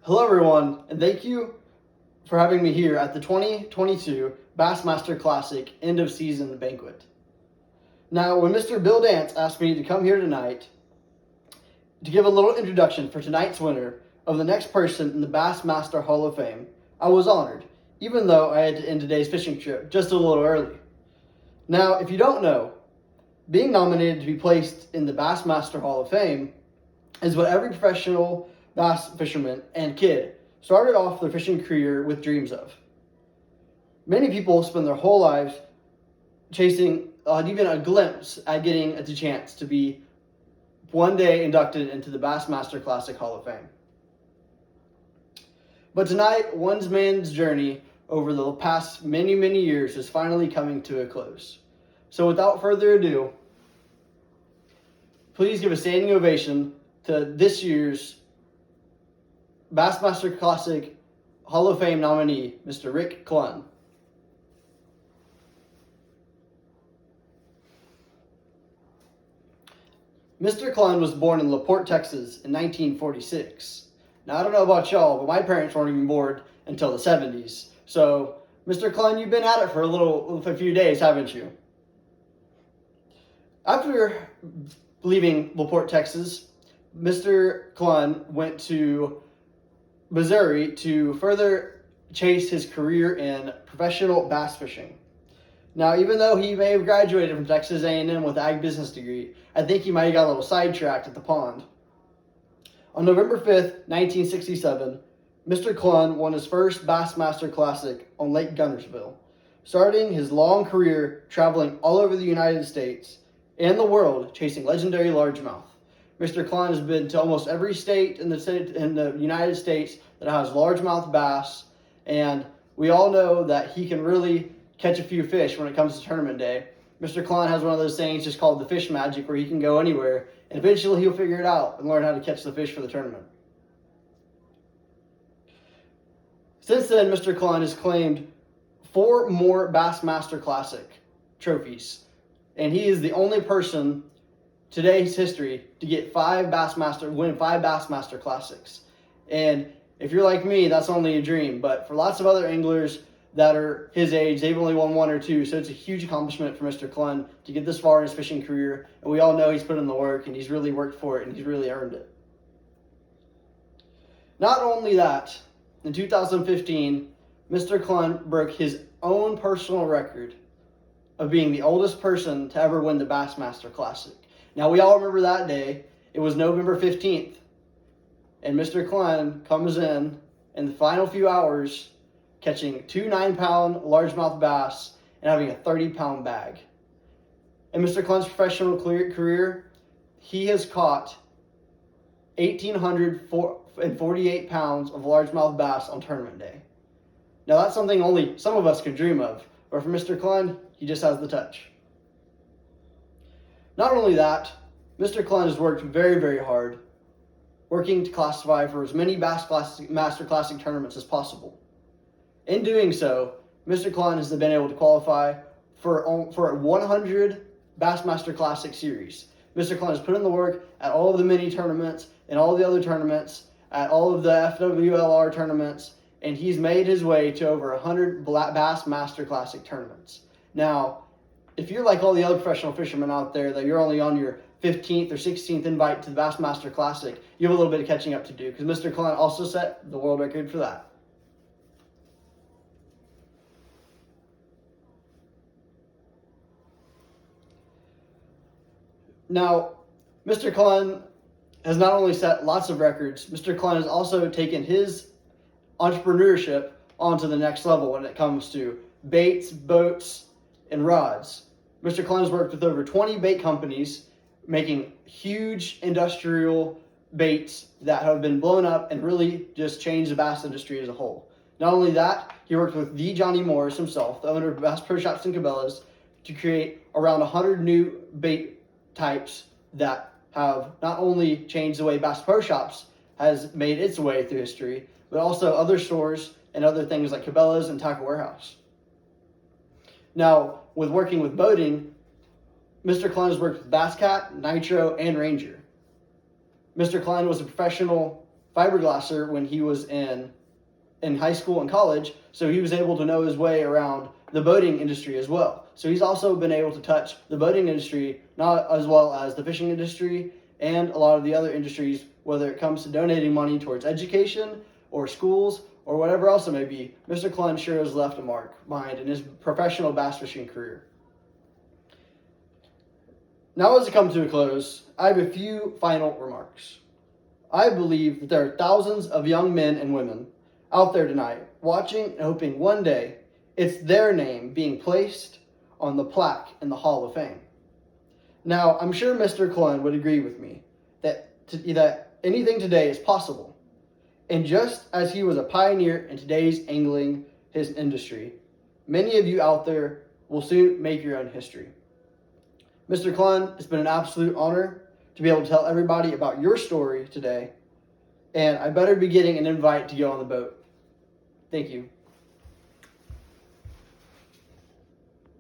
Hello, everyone, and thank you for having me here at the 2022 Bassmaster Classic End of Season Banquet. Now, when Mr. Bill Dance asked me to come here tonight to give a little introduction for tonight's winner of the next person in the Bassmaster Hall of Fame, I was honored, even though I had to end today's fishing trip just a little early. Now, if you don't know, being nominated to be placed in the Bassmaster Hall of Fame is what every professional bass fisherman and kid started off their fishing career with dreams of. Many people spend their whole lives chasing even a glimpse at getting the chance to be one day inducted into the Bassmaster Classic Hall of Fame. But tonight, one man's journey over the past many years is finally coming to a close. So without further ado, please give a standing ovation to this year's Bassmaster Classic Hall of Fame nominee, Mr. Rick Clunn. Mr. Clunn was born in LaPorte, Texas in 1946. Now, I don't know about y'all, but my parents weren't even born until the 70s. So, Mr. Clunn, you've been at it for a few days, haven't you? After leaving LaPorte, Texas, Mr. Clunn went to Missouri to further chase his career in professional bass fishing. Now, even though he may have graduated from Texas A&M with an ag business degree, I think he might have got a little sidetracked at the pond. On November 5th, 1967, Mr. Clunn won his first Bassmaster Classic on Lake Guntersville, starting his long career traveling all over the United States and the world chasing legendary largemouth. Mr. Clunn has been to almost every state in the United States that has largemouth bass, and we all know that he can really catch a few fish when it comes to tournament day. Mr. Clunn has one of those things just called the fish magic, where he can go anywhere, and eventually he'll figure it out and learn how to catch the fish for the tournament. Since then, Mr. Clunn has claimed 4 more Bassmaster Classic trophies, and he is the only person today's history to get win 5 Bassmaster Classics. And if you're like me, that's only a dream. But for lots of other anglers that are his age, they've only won 1 or 2. So it's a huge accomplishment for Mr. Clunn to get this far in his fishing career. And we all know he's put in the work, and he's really worked for it, and he's really earned it. Not only that, in 2015, Mr. Clunn broke his own personal record of being the oldest person to ever win the Bassmaster Classic. Now, we all remember that day. It was November 15th. And Mr. Clunn comes in the final few hours, catching 2 9-pound largemouth bass and having a 30-pound bag. In Mr. Clunn's professional career, he has caught 1,848 pounds of largemouth bass on tournament day. Now, that's something only some of us could dream of. But for Mr. Clunn, he just has the touch. Not only that, Mr. Clunn has worked very hard, working to classify for as many Bassmaster Classic tournaments as possible. In doing so, Mr. Clunn has been able to qualify for 100 Bassmaster Classic series. Mr. Clunn has put in the work at all of the mini tournaments and all the other tournaments, at all of the FWLR tournaments, and he's made his way to over 100 Bassmaster Classic tournaments. Now, if you're like all the other professional fishermen out there, that you're only on your 15th or 16th invite to the Bassmaster Classic, you have a little bit of catching up to do, because Mr. Clunn also set the world record for that. Now, Mr. Clunn has not only set lots of records, Mr. Clunn has also taken his entrepreneurship onto the next level when it comes to baits, boats, and rods. Mr. Clunn has worked with over 20 bait companies, making huge industrial baits that have been blown up and really just changed the bass industry as a whole. Not only that, he worked with the Johnny Morris himself, the owner of Bass Pro Shops and Cabela's, to create around 100 new bait types that have not only changed the way Bass Pro Shops has made its way through history, but also other stores and other things like Cabela's and Tackle Warehouse. Now, with working with boating, Mr. Clunn has worked with Basscat, Nitro, and Ranger. Mr. Clunn was a professional fiberglasser when he was in high school and college, so he was able to know his way around the boating industry as well. So he's also been able to touch the boating industry, not as well as the fishing industry and a lot of the other industries, whether it comes to donating money towards education or schools or whatever else it may be. Mr. Clunn sure has left a mark behind in his professional bass fishing career. Now, as I come to a close, I have a few final remarks. I believe that there are thousands of young men and women out there tonight watching and hoping one day it's their name being placed on the plaque in the Hall of Fame. Now, I'm sure Mr. Clunn would agree with me that anything today is possible. And just as he was a pioneer in today's angling his industry, many of you out there will soon make your own history. Mr. Clunn, it's been an absolute honor to be able to tell everybody about your story today, and I better be getting an invite to go on the boat. Thank you.